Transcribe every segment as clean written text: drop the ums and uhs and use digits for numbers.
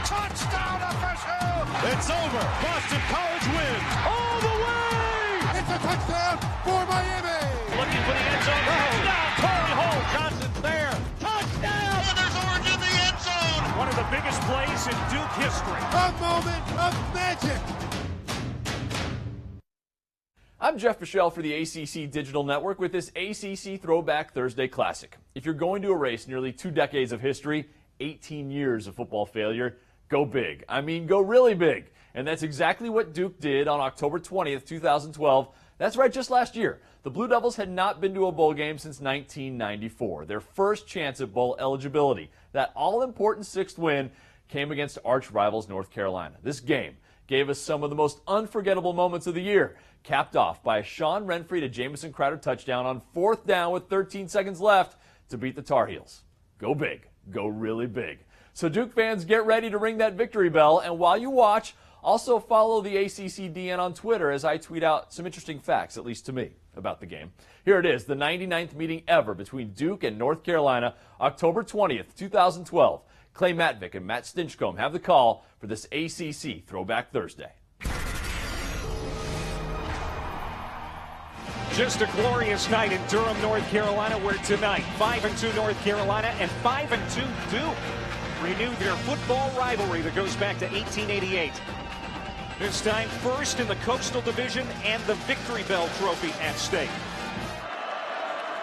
Touchdown FSU! It's over. Boston College wins all the way! It's a touchdown for Miami! Looking for the end zone. Touchdown! Corey Hall. Johnson's there. Touchdown! And there's Orange in the end zone! One of the biggest plays in Duke history. A moment of magic! I'm Jeff Michelle for the ACC Digital Network with this ACC Throwback Thursday Classic. If you're going to erase nearly 2 decades of history, 18 years of football failure, go big. I mean, go really big. And that's exactly what Duke did on October 20th, 2012. That's right, just last year. The Blue Devils had not been to a bowl game since 1994. Their first chance at bowl eligibility. That all-important 6th win came against arch rivals North Carolina. This game gave us some of the most unforgettable moments of the year, capped off by a Sean Renfree to Jamison Crowder touchdown on 4th down with 13 seconds left to beat the Tar Heels. Go big. Go really big. So Duke fans, get ready to ring that victory bell. And while you watch, also follow the ACC DN on Twitter as I tweet out some interesting facts, at least to me, about the game. Here it is, the 99th meeting ever between Duke and North Carolina, October 20th, 2012. Clay Matvick and Matt Stinchcomb have the call for this ACC Throwback Thursday. Just a glorious night in Durham, North Carolina, where tonight 5-2 North Carolina and 5-2 Duke renew their football rivalry that goes back to 1888. This time first in the Coastal Division and the Victory Bell Trophy at stake.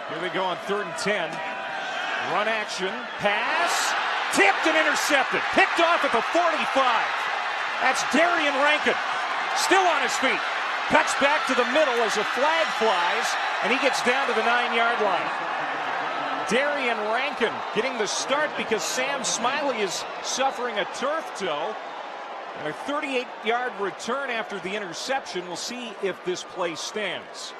Here they go on 3rd and 10. Run action, pass, tipped and intercepted. Picked off at the 45. That's Darian Rankin, still on his feet. Cuts back to the middle as a flag flies, and he gets down to the 9-yard line. Darian Rankin getting the start because Sam Smiley is suffering a turf toe. And a 38-yard return after the interception. We'll see if this play stands.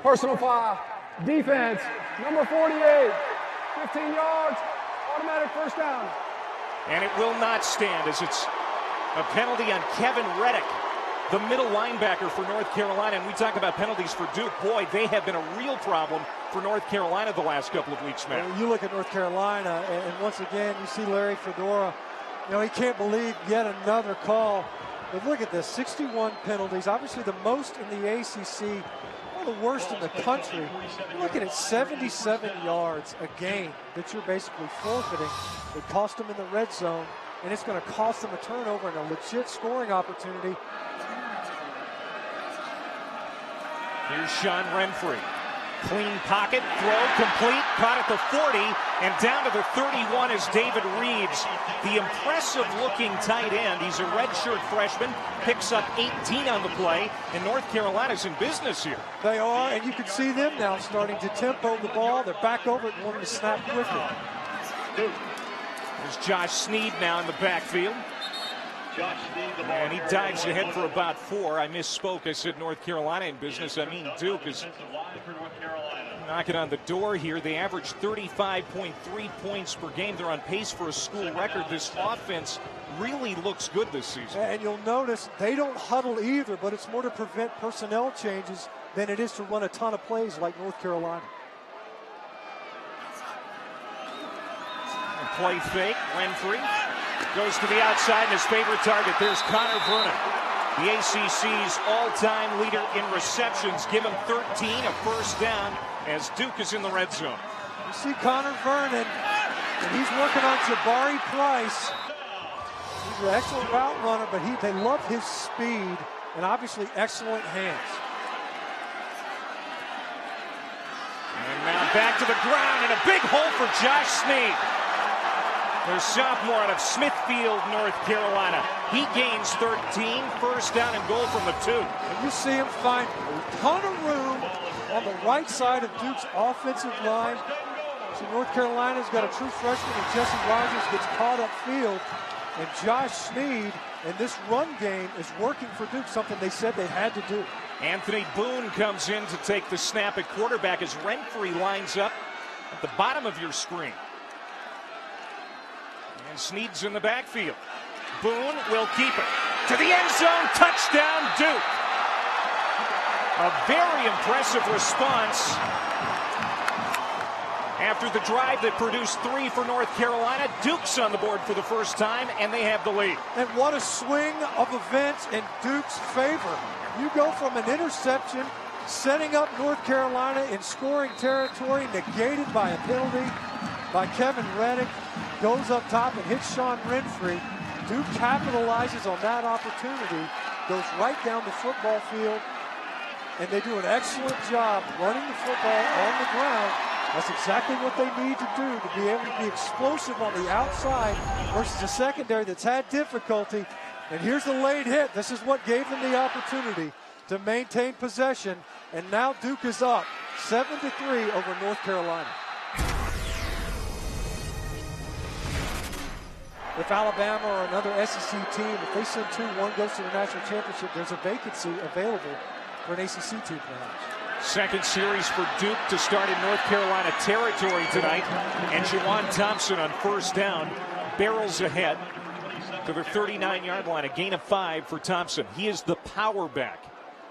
Personal foul, defense, number 48, 15 yards, automatic first down. And it will not stand as it's a penalty on Kevin Reddick, the middle linebacker for North Carolina. And we talk about penalties for Duke. Boy, they have been a real problem for North Carolina the last couple of weeks, man. You look at North Carolina, and once again, you see Larry Fedora. You know, he can't believe yet another call. But look at this, 61 penalties, obviously the most in the ACC. The worst in the country. Look at it, 77 yards a game that you're basically forfeiting. It cost them in the red zone, and it's going to cost them a turnover and a legit scoring opportunity. Here's Sean Renfree. Clean pocket, throw complete, caught at the 40, and down to the 31 is David Reeves, the impressive-looking tight end. He's a redshirt freshman, picks up 18 on the play, and North Carolina's in business here. They are, and you can see them now starting to tempo the ball. They're back over it and wanting to snap quickly. There's Josh Snead now in the backfield. And he dives ahead for about 4. I misspoke. I said North Carolina in business. I mean Duke is knocking on the door here. They average 35.3 points per game. They're on pace for a school record. This offense really looks good this season. And you'll notice they don't huddle either, but it's more to prevent personnel changes than it is to run a ton of plays like North Carolina. Play fake. Renfree goes to the outside, and his favorite target. There's Connor Vernon, the ACC's all-time leader in receptions. Give him 13, a first down, as Duke is in the red zone. You see Connor Vernon, and he's working on Jabari Price. He's an excellent route runner, but they love his speed and obviously excellent hands. And now back to the ground, and a big hole for Josh Snead. The sophomore out of Smithfield, North Carolina. He gains 13, first down and goal from the 2. And you see him find a ton of room on the right side of Duke's offensive line. So North Carolina's got a true freshman, and Jesse Rogers gets caught upfield. And Josh Snead and this run game is working for Duke, something they said they had to do. Anthony Boone comes in to take the snap at quarterback as Renfree lines up at the bottom of your screen. And Snead's in the backfield. Boone will keep it to the end zone. Touchdown, Duke. A very impressive response After the drive that produced 3 for North Carolina, Duke's on the board for the first time, and they have the lead. And what a swing of events in Duke's favor. You go from an interception, setting up North Carolina in scoring territory, negated by a penalty by Kevin Reddick, goes up top and hits Sean Renfree. Duke capitalizes on that opportunity, goes right down the football field, and they do an excellent job running the football on the ground. That's exactly what they need to do to be able to be explosive on the outside versus a secondary that's had difficulty. And here's the late hit. This is what gave them the opportunity to maintain possession. And now Duke is up 7-3 over North Carolina. If Alabama or another SEC team, if they send 2, one goes to the national championship, there's a vacancy available for an ACC team perhaps. Second series for Duke to start in North Carolina territory tonight. And Juwan Thompson on first down barrels ahead to the 39-yard line. A gain of 5 for Thompson. He is the power back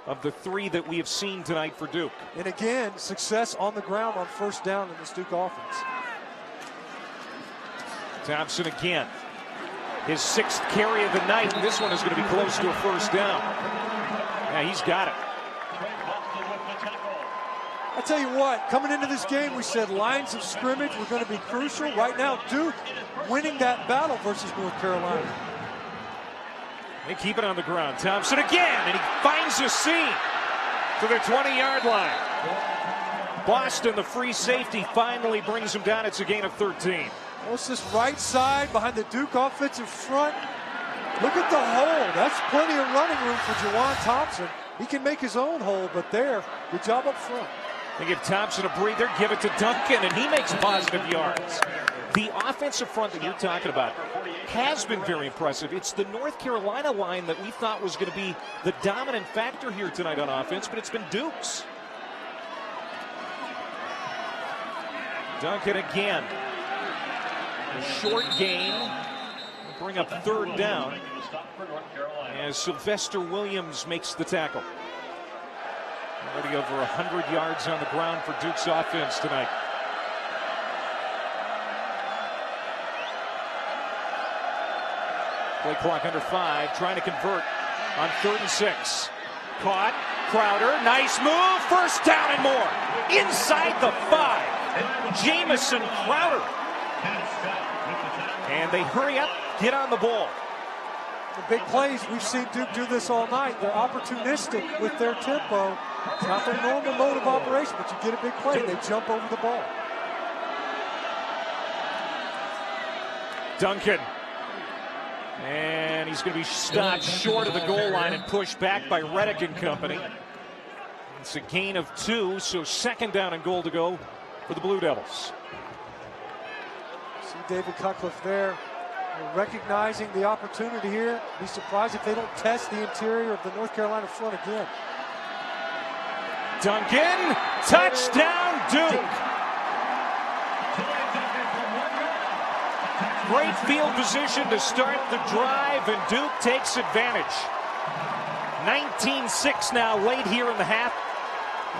of the 3 that we have seen tonight for Duke. And again, success on the ground on first down in this Duke offense. Thompson again. His 6th carry of the night, and this one is going to be close to a first down. Yeah, he's got it. I tell you what, coming into this game, we said lines of scrimmage were going to be crucial. Right now, Duke winning that battle versus North Carolina. They keep it on the ground. Thompson again, and he finds a seam to the 20-yard line. Boston, the free safety, finally brings him down. It's a gain of 13. Well, it's this right side behind the Duke offensive front. Look at the hole. That's plenty of running room for Juwan Thompson. He can make his own hole, but there, good job up front. They give Thompson a breather, give it to Duncan, and he makes positive yards. The offensive front that you're talking about has been very impressive. It's the North Carolina line that we thought was going to be the dominant factor here tonight on offense, but it's been Duke's. Duncan again. A short gain. Bring up third down as Sylvester Williams makes the tackle. Already over 100 yards on the ground for Duke's offense tonight. Play clock under 5, trying to convert on 3rd and 6. Caught, Crowder, nice move, first down and more. Inside the 5, Jamison Crowder. And they hurry up, get on the ball. The big plays, we've seen Duke do this all night. They're opportunistic with their tempo. It's not their normal mode of operation, but you get a big play, they jump over the ball. Duncan. And he's going to be stopped short of the goal line and pushed back by Reddick and company. It's a gain of 2, so 2nd down and goal to go for the Blue Devils. See David Cutcliffe there, recognizing the opportunity here. Be surprised if they don't test the interior of the North Carolina front again. Duncan, touchdown Duke. Great field position to start the drive, and Duke takes advantage. 19-6 now, late here in the half,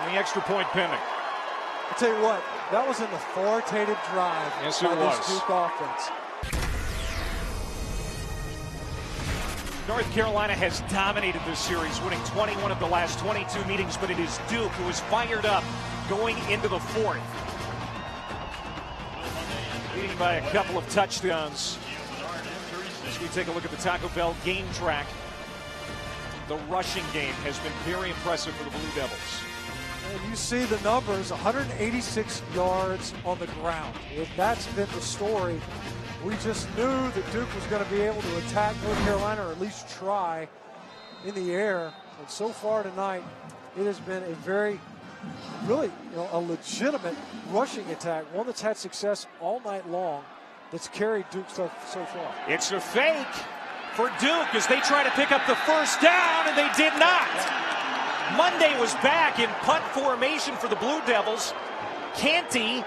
and the extra point pending. I'll tell you what, that was an authoritative drive by this Duke offense. North Carolina has dominated this series, winning 21 of the last 22 meetings, but it is Duke who is fired up going into the 4th. Leading by a couple of touchdowns. As we take a look at the Taco Bell game track, the rushing game has been very impressive for the Blue Devils. And you see the numbers, 186 yards on the ground. That's been the story. We just knew that Duke was going to be able to attack North Carolina, or at least try in the air. And so far tonight, it has been a very, really, a legitimate rushing attack, one that's had success all night long, that's carried Duke so far. It's a fake for Duke as they try to pick up the first down, and they did not. Monday was back in punt formation for the Blue Devils. Canty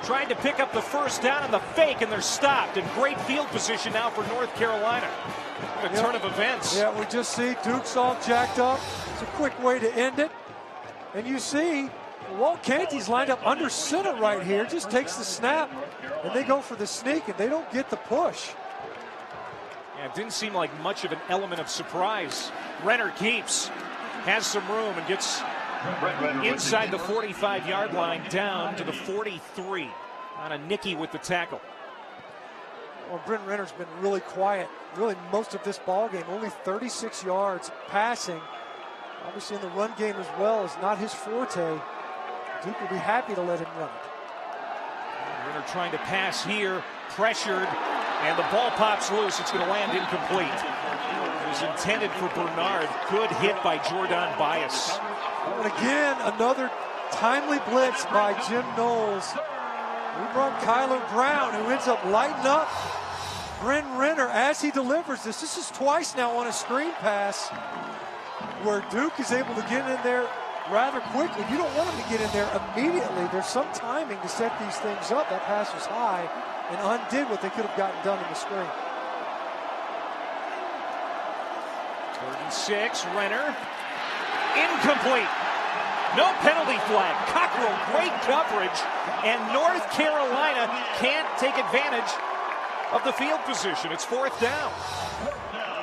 tried to pick up the first down on the fake, and they're stopped. In great field position now for North Carolina. What a turn of events. Yeah, we just see Duke's all jacked up. It's a quick way to end it. And you see Walt Canty's lined up under center right here, just takes the snap, and they go for the sneak, and they don't get the push. Yeah, it didn't seem like much of an element of surprise. Renner keeps, has some room, and gets inside the 45-yard line down to the 43 on a nicky with the tackle. Well, Brent Renner's been really quiet, really most of this ball game, only 36 yards passing. Obviously in the run game as well is not his forte. Duke will be happy to let him run it. Renner trying to pass here, pressured, and the ball pops loose. It's going to land incomplete. It was intended for Bernard. Good hit by Jordan Bias. And again, another timely blitz by Jim Knowles. We brought Kyler Brown, who ends up lighting up Brent Renner as he delivers this. This is twice now on a screen pass where Duke is able to get in there rather quickly. You don't want him to get in there immediately. There's some timing to set these things up. That pass was high and undid what they could have gotten done in the screen. 36, Renner. Incomplete. No penalty flag. Cockrell, great coverage, and North Carolina can't take advantage of the field position. It's fourth down.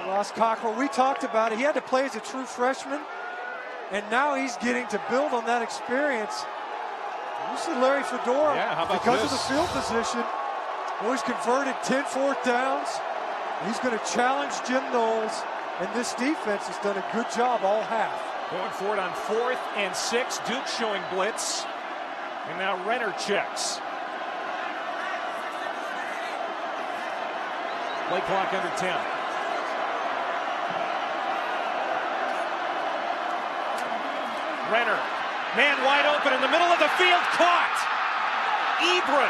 Ross Cockrell, we talked about it. He had to play as a true freshman, and now he's getting to build on that experience. You see Larry Fedora, because of the field position, he's converted 10 fourth downs. He's going to challenge Jim Knowles, and this defense has done a good job all half. Going for it on 4th and 6. Duke showing blitz. And now Renner checks. Play clock under 10. Renner, man wide open in the middle of the field, caught. Ebron.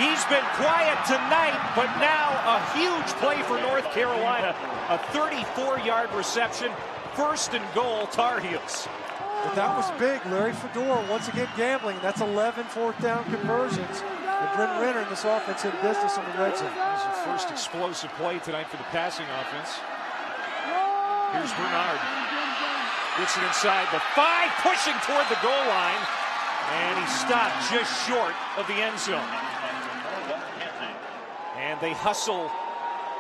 He's been quiet tonight, but now a huge play for North Carolina. A 34-yard reception. First and goal, Tar Heels. But that was big. Larry Fedora once again gambling. That's 11 fourth down conversions. And Brent Renner in this offense in business in the red zone. This is the first explosive play tonight for the passing offense. Here's Bernard. Gets it inside the 5, pushing toward the goal line. And he stopped just short of the end zone. And they hustle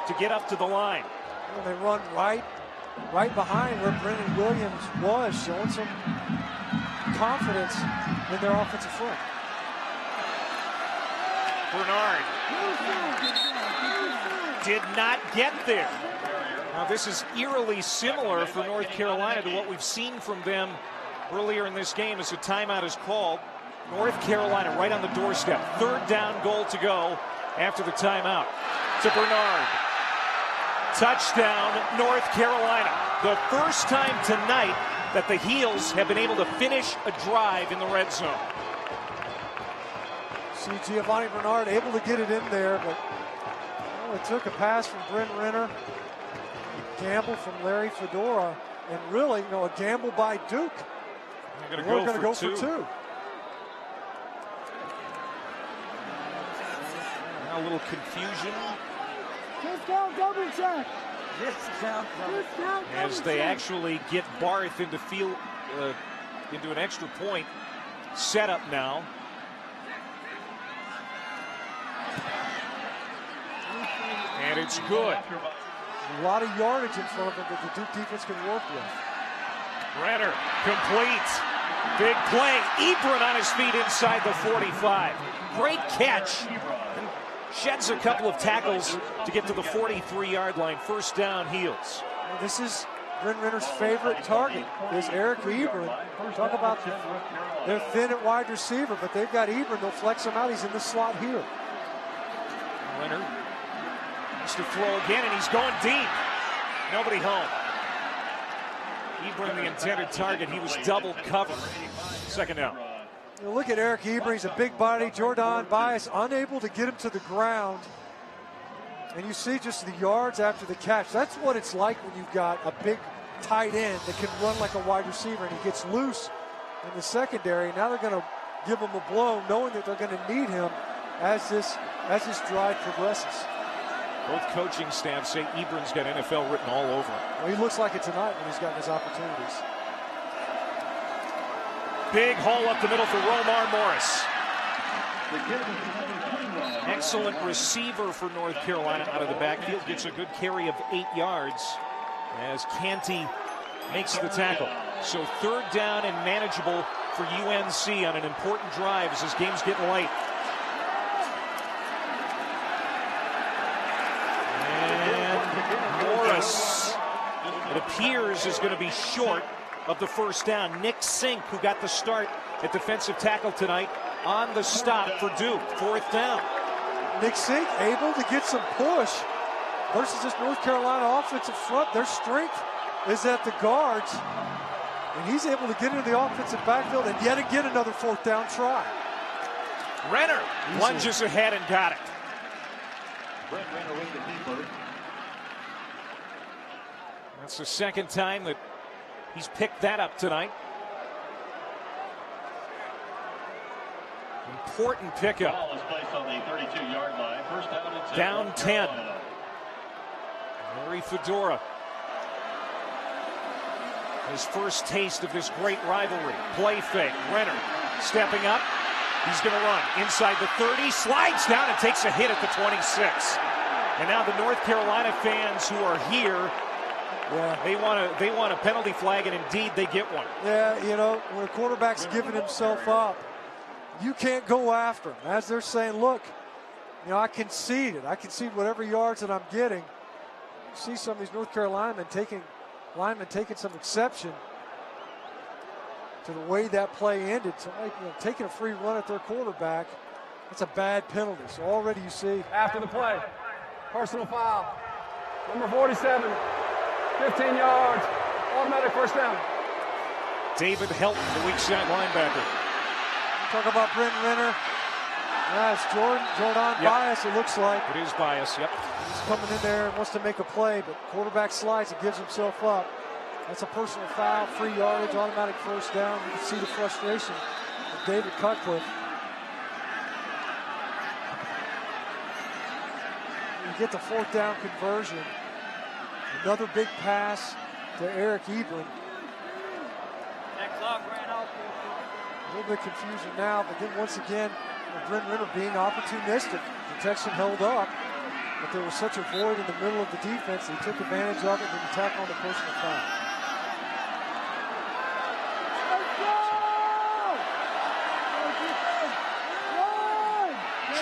to get up to the line. And they run right behind where Brendan Williams was, showing some confidence in their offensive front. Bernard did not get there. Now this is eerily similar for North Carolina to what we've seen from them earlier in this game as a timeout is called. North Carolina right on the doorstep. 3rd down, goal to go after the timeout. To Bernard. Touchdown, North Carolina. The first time tonight that the Heels have been able to finish a drive in the red zone. See Giovanni Bernard able to get it in there, but it took a pass from Brent Renner, a gamble from Larry Fedora, and really, a gamble by Duke. They're going to go for two. Now a little confusion. Discount double check. As they actually get Barth into into an extra point setup now. And it's good. A lot of yardage in front of them that the Duke defense can work with. Renner, complete. Big play. Ebron on his feet inside the 45. Great catch. And sheds a couple of tackles to get to the 43-yard line. First down, Heels. Well, this is Brent Renner's favorite target, is Eric Ebron. Talk about they're thin at wide receiver, but they've got Ebron. They'll flex him out. He's in the slot here. Renner wants to throw again, and he's going deep. Nobody home. Ebron, the intended target. He was double covered. Second down. You look at Eric Ebron. He's a big body. Jordan Bias unable to get him to the ground. And you see just the yards after the catch. That's what it's like when you've got a big tight end that can run like a wide receiver, and he gets loose in the secondary. Now they're going to give him a blow, knowing that they're going to need him as this drive progresses. Both coaching staffs say Ebron's got NFL written all over him. Well, he looks like it tonight when he's gotten his opportunities. Big hole up the middle for Romar Morris. Excellent receiver for North Carolina out of the backfield. Gets a good carry of 8 yards as Canty makes the tackle. So 3rd down and manageable for UNC on an important drive as this game's getting late. And Morris, it appears, is going to be short of the 1st down. Nick Sink, who got the start at defensive tackle tonight, on the stop for Duke. 4th down. Nick Sink able to get some push versus this North Carolina offensive front. Their strength is at the guards, and he's able to get into the offensive backfield and yet again another 4th down try. Renner lunges ahead and got it. That's the 2nd time that he's picked that up tonight. Important pickup. Ball is placed on the 32-yard line. First down, down 10. Larry Fedora. His first taste of this great rivalry. Play fake. Renner stepping up. He's going to run inside the 30, slides down and takes a hit at the 26. And now the North Carolina fans who are here, they want a penalty flag, and indeed they get one. Yeah, you know, when a quarterback's giving himself up, you can't go after him. As they're saying, look, you know, I conceded. I concede whatever yards that I'm getting. You see some of these North Carolina linemen taking some exception to the way that play ended. So, like, you know, taking a free run at their quarterback, that's a bad penalty. So already you see. After the play, personal foul, number 47, 15 yards, automatic 1st down. David Helton, the weak side linebacker. Talk about Brent Renner. That's Jordan Bias, it looks like. It is Bias, yep. He's coming in there and wants to make a play, but quarterback slides and gives himself up. That's a personal foul, free yardage, automatic 1st down. You can see the frustration of David Cutcliffe. You get the 4th down conversion. Another big pass to Eric Ebron. That clock ran off. A little bit confusion now, but then once again, Brent Renner being opportunistic. Protection held up, but there was such a void in the middle of the defense. He took advantage of it and he tackled on the personal foul.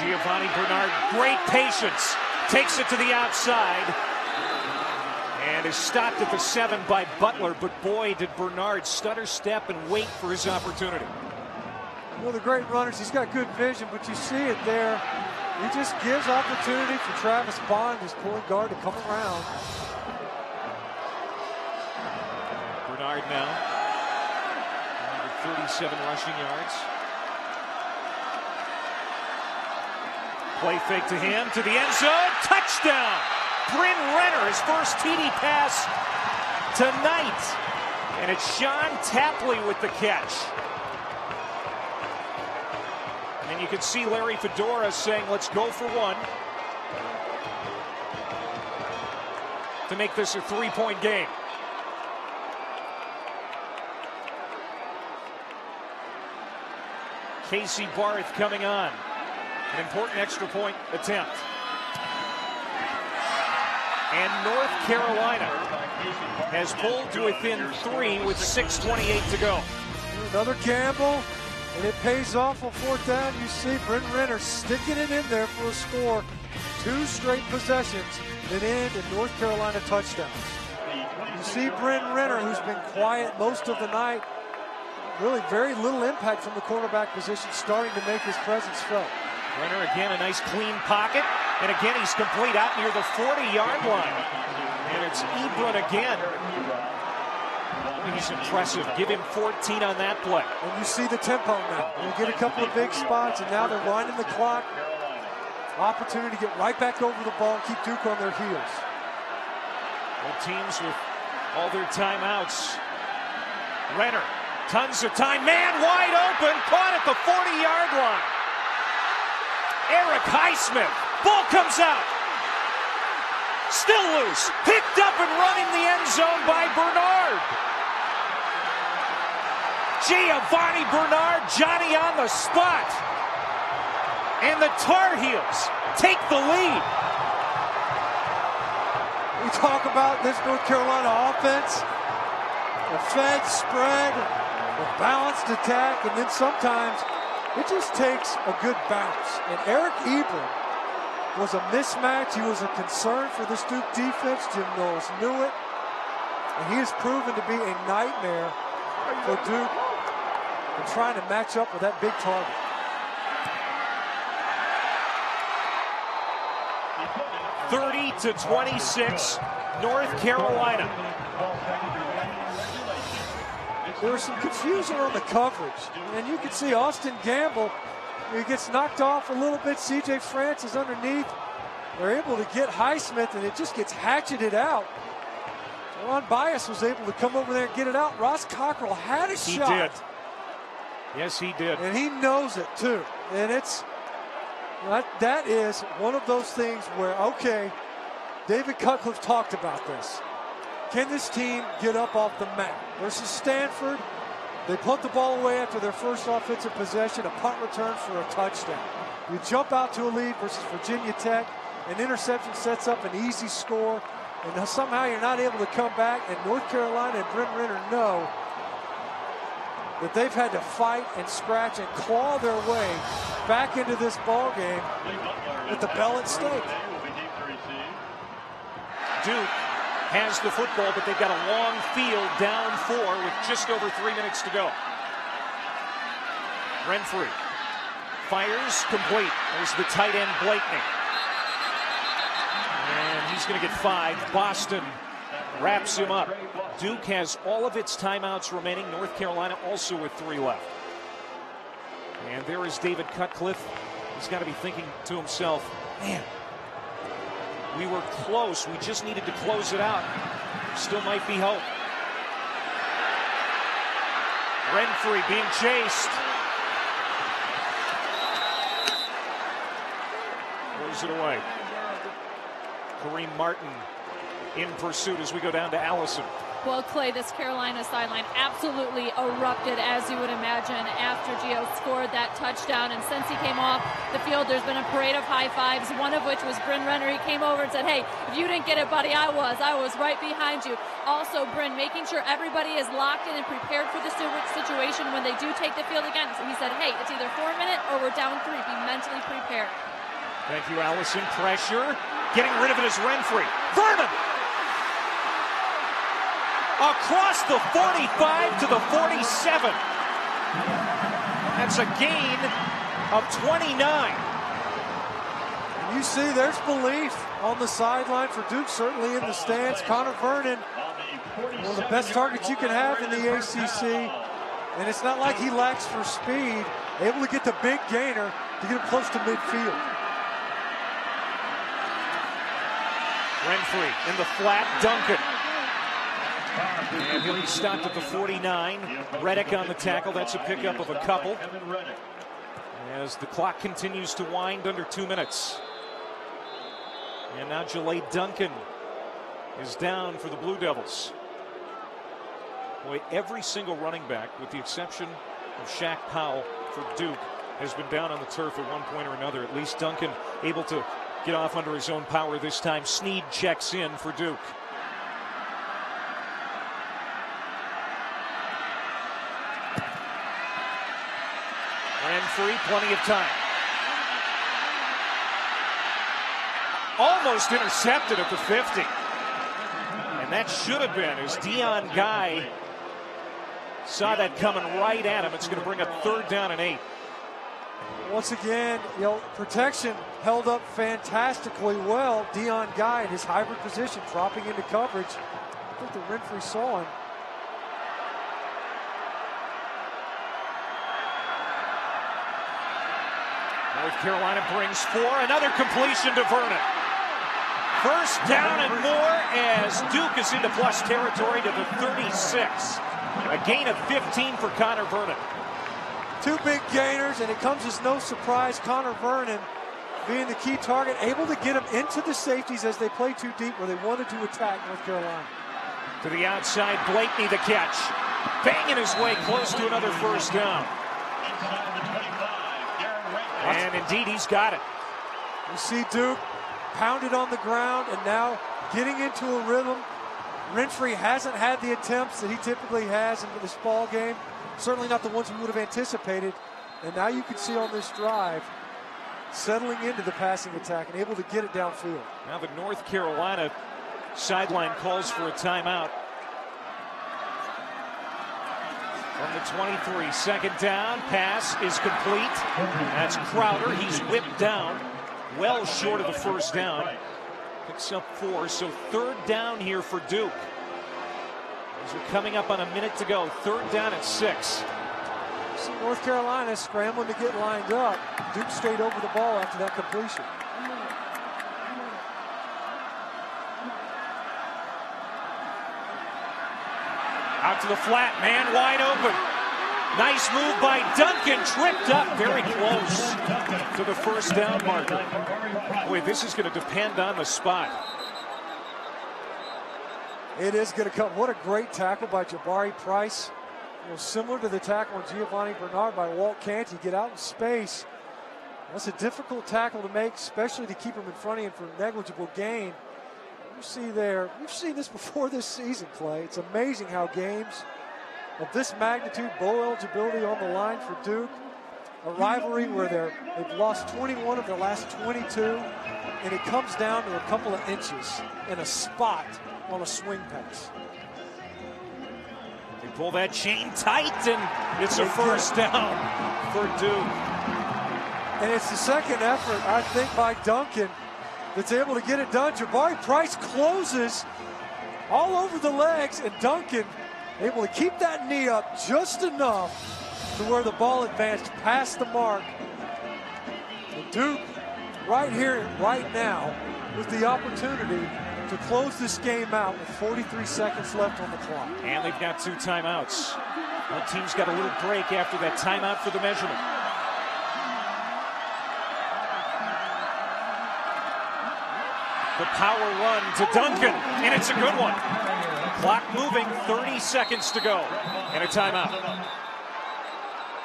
Giovanni Bernard, great patience, takes it to the outside and is stopped at the 7 by Butler, but boy, did Bernard stutter step and wait for his opportunity. You know, the great runners, he's got good vision, but you see it there. He just gives opportunity for Travis Bond, his point guard, to come around. Bernard now, 37 rushing yards. Play fake to him, to the end zone, touchdown! Bryn Renner, his first TD pass tonight. And it's Sean Tapley with the catch. And you can see Larry Fedora saying, let's go for one, to make this a 3-point game. Casey Barth coming on. An important extra point attempt. And North Carolina has pulled to within 3 with 6:28 to go. Another gamble, and it pays off on 4th down. You see Brent Renner sticking it in there for a score. 2 straight possessions that end in North Carolina touchdowns. You see Brent Renner, who's been quiet most of the night, really very little impact from the cornerback position, starting to make his presence felt. Renner again, a nice clean pocket, and again he's complete out near the 40-yard line. And it's Ebron again. He's impressive. Give him 14 on that play. And you see the tempo now. We'll get a couple of big spots, and now they're winding the clock. Opportunity to get right back over the ball and keep Duke on their heels. Both teams with all their timeouts. Renner, tons of time, man wide open, caught at the 40-yard line. Eric Highsmith, ball comes out. Still loose, picked up and running the end zone by Bernard. Giovanni Bernard, Johnny on the spot. And the Tar Heels take the lead. We talk about this North Carolina offense, the fed spread, the balanced attack, and then sometimes it just takes a good bounce. And Eric Ebron was a mismatch. He was a concern for this Duke defense. Jim Knowles knew it. And he has proven to be a nightmare for Duke in trying to match up with that big target. (30-26), North Carolina. There was some confusion on the coverage, and you can see Austin Gamble, he gets knocked off a little bit. C.J. Francis underneath. They're able to get Highsmith, and it just gets hatcheted out. Ron Bias was able to come over there and get it out. Ross Cockrell had a shot. He did. Yes, he did. And he knows it, too. And that is one of those things where, okay, David Cutcliffe talked about this. Can this team get up off the mat? Versus Stanford, they punt the ball away after their first offensive possession, a punt return for a touchdown. You jump out to a lead versus Virginia Tech, an interception sets up an easy score, and somehow you're not able to come back, and North Carolina and Bryn Renner know that they've had to fight and scratch and claw their way back into this ball game with the bell at stake. Duke has the football, but they've got a long field, down 4 with just over 3 minutes to go. Renfree fires, complete. There's the tight end Blakeney. And he's going to get 5. Boston wraps him up. Duke has all of its timeouts remaining. North Carolina also with 3 left. And there is David Cutcliffe. He's got to be thinking to himself, man, we were close. We just needed to close it out. Still might be hope. Renfree being chased. Throws it away. Kareem Martin in pursuit as we go down to Allison. Well, Clay, this Carolina sideline absolutely erupted, as you would imagine, after Gio scored that touchdown. And since he came off the field, there's been a parade of high fives, one of which was Bryn Renner. He came over and said, hey, if you didn't get it, buddy, I was right behind you. Also, Bryn, making sure everybody is locked in and prepared for the situation when they do take the field again. So he said, hey, it's either 4 minutes or we're down 3. Be mentally prepared. Thank you, Allison. Pressure. Getting rid of it is Renfree. Vernon! Across the 45 to the 47. That's a gain of 29. And you see there's belief on the sideline for Duke, certainly in the stands. Connor Vernon, one of the best targets you can have in the ACC. And it's not like he lacks for speed. Able to get the big gainer to get him close to midfield. Renfree in the flat, Duncan. And he'll be stopped at the 49. Reddick on the tackle. That's a pickup of a couple. As the clock continues to wind under 2 minutes. And now Jalay Duncan is down for the Blue Devils. Boy, every single running back, with the exception of Shaq Powell for Duke, has been down on the turf at one point or another. At least Duncan able to get off under his own power this time. Snead checks in for Duke. Renfree, plenty of time. Almost intercepted at the 50. And that should have been, as Dion Guy saw that coming right at him. It's going to bring up 3rd down and 8. Once again, protection held up fantastically well. Dion Guy in his hybrid position, dropping into coverage. I think that Renfree saw him. North Carolina brings 4. Another completion to Vernon. First down and more as Duke is into plus territory to the 36. A gain of 15 for Connor Vernon. 2 big gainers, and it comes as no surprise. Connor Vernon being the key target, able to get him into the safeties as they play too deep where they wanted to attack North Carolina. To the outside, Blakeney the catch. banging his way close to another first down. And indeed, he's got it. You see Duke pounded on the ground and now getting into a rhythm. Renfree hasn't had the attempts that he typically has in this ball game. Certainly not the ones we would have anticipated. And now you can see on this drive, settling into the passing attack and able to get it downfield. Now the North Carolina sideline calls for a timeout. From the 23, second down, pass is complete. That's Crowder. He's whipped down, well short of the first down. Picks up 4, so third down here for Duke. As we're coming up on a minute to go, third down at 6. See North Carolina scrambling to get lined up. Duke stayed over the ball after that completion. Out to the flat, man wide open. Nice move by Duncan, tripped up very close to the first down marker. Boy, this is going to depend on the spot. It is going to come. What a great tackle by Jabari Price. You know, similar to the tackle on Giovanni Bernard by Walt Canty. Get out in space. That's a difficult tackle to make, especially to keep him in front of him for negligible gain. You see there, we've seen this before this season, Clay. It's amazing how games of this magnitude, bowl eligibility on the line for Duke, a rivalry where they've lost 21 of their last 22, and it comes down to a couple of inches in a spot on a swing pass. They pull that chain tight, and it's a first down for Duke. And it's the second effort, I think, by Duncan that's able to get it done. Jabari Price closes all over the legs, and Duncan able to keep that knee up just enough to where the ball advanced past the mark. And Duke, right here, right now, with the opportunity to close this game out with 43 seconds left on the clock. And they've got 2 timeouts. One team's got a little break after that timeout for the measurement. The power run to Duncan, and it's a good one. Clock moving, 30 seconds to go, and a timeout.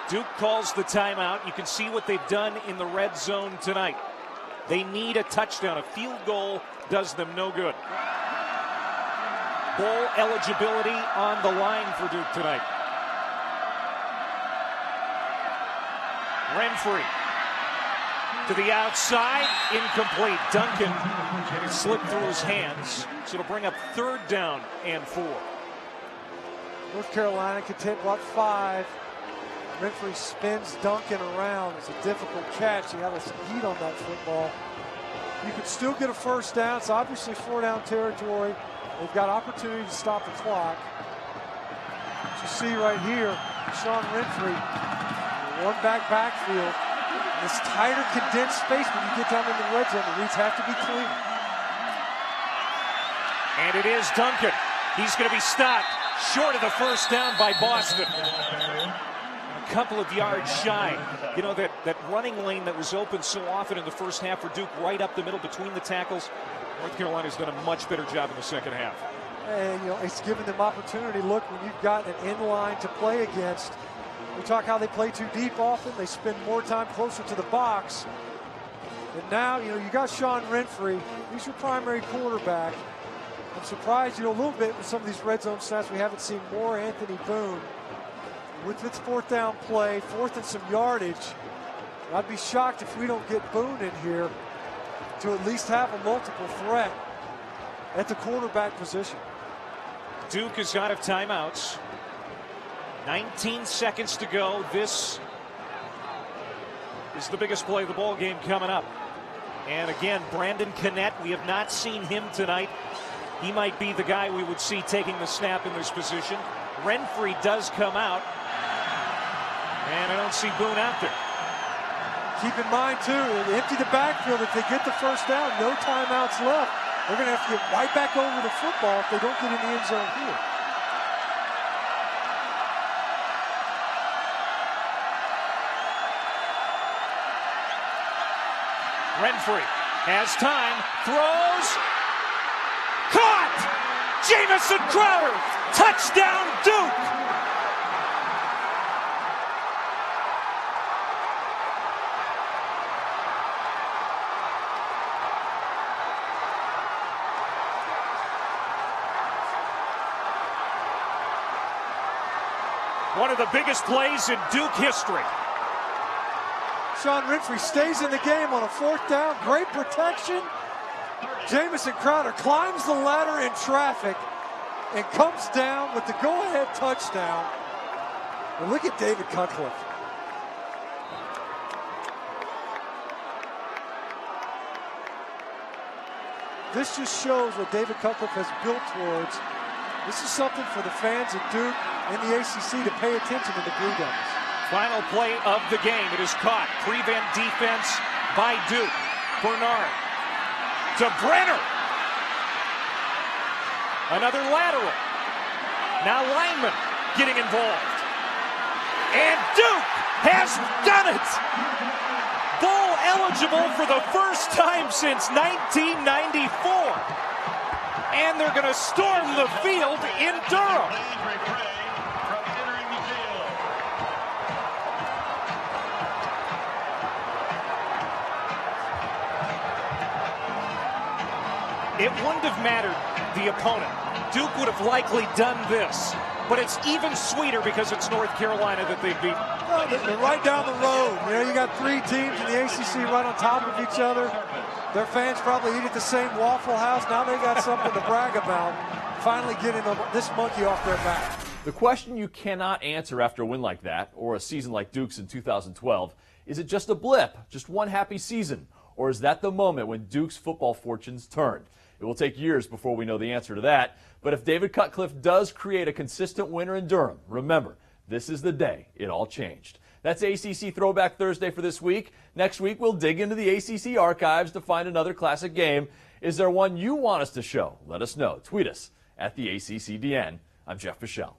Duke calls the timeout. You can see what they've done in the red zone tonight. They need a touchdown. A field goal does them no good. Bowl eligibility on the line for Duke tonight. Renfree to the outside, incomplete. Duncan, it slipped through his hands, so it'll bring up third down and 4. North Carolina can take about 5. Renfree spins Duncan around. It's a difficult catch. He had some heat on that football. You can still get a first down. It's obviously 4-down territory. They've got opportunity to stop the clock. As you see right here, Sean Renfree, one backfield. This tighter, condensed space when you get down in the red zone, the reads have to be clean. And it is Duncan. He's going to be stopped short of the first down by Boston. A couple of yards shy. You know, that running lane that was open so often in the first half for Duke, right up the middle between the tackles. North Carolina's done a much better job in the second half. And, you know, it's given them opportunity. Look, when you've got an in-line to play against, we talk how they play too deep often. They spend more time closer to the box. And now, you know, you got Sean Renfree. He's your primary quarterback. I'm surprised, you know, a little bit with some of these red zone stats. We haven't seen more Anthony Boone. With its 4th down play, 4th and some yardage, I'd be shocked if we don't get Boone in here to at least have a multiple threat at the quarterback position. Duke is out of timeouts. 19 seconds to go. This is the biggest play of the ball game coming up. And again, Brandon Cannett, we have not seen him tonight. He might be the guy we would see taking the snap in this position. Renfree does come out. And I don't see Boone out there. Keep in mind, too, they empty the backfield. If they get the first down, no timeouts left. They're going to have to get right back over the football if they don't get in the end zone here. Renfree has time, throws, caught! Jamison Crowder Touchdown, Duke! One of the biggest plays in Duke history. Sean Renfree stays in the game on a 4th down. Great protection. Jamison Crowder climbs the ladder in traffic and comes down with the go-ahead touchdown. And look at David Cutcliffe. This just shows what David Cutcliffe has built towards. This is something for the fans at Duke and the ACC to pay attention to the Blue Devils. Final play of the game. It is caught. Prevent defense by Duke. Bernard to Brenner. Another lateral. Now Lineman getting involved. And Duke has done it. Bowl eligible for the first time since 1994. And they're going to storm the field in Durham. It wouldn't have mattered the opponent. Duke would have likely done this. But it's even sweeter because it's North Carolina that they beat. Well, they're right down the road. You know, you got 3 teams in the ACC right on top of each other. Their fans probably eat at the same Waffle House. Now they got something to brag about. Finally getting this monkey off their back. The question you cannot answer after a win like that, or a season like Duke's in 2012, is it just a blip, just one happy season? Or is that the moment when Duke's football fortunes turned? It will take years before we know the answer to that. But if David Cutcliffe does create a consistent winner in Durham, remember, this is the day it all changed. That's ACC Throwback Thursday for this week. Next week, we'll dig into the ACC archives to find another classic game. Is there one you want us to show? Let us know. Tweet us at the ACCDN. I'm Jeff Fischel.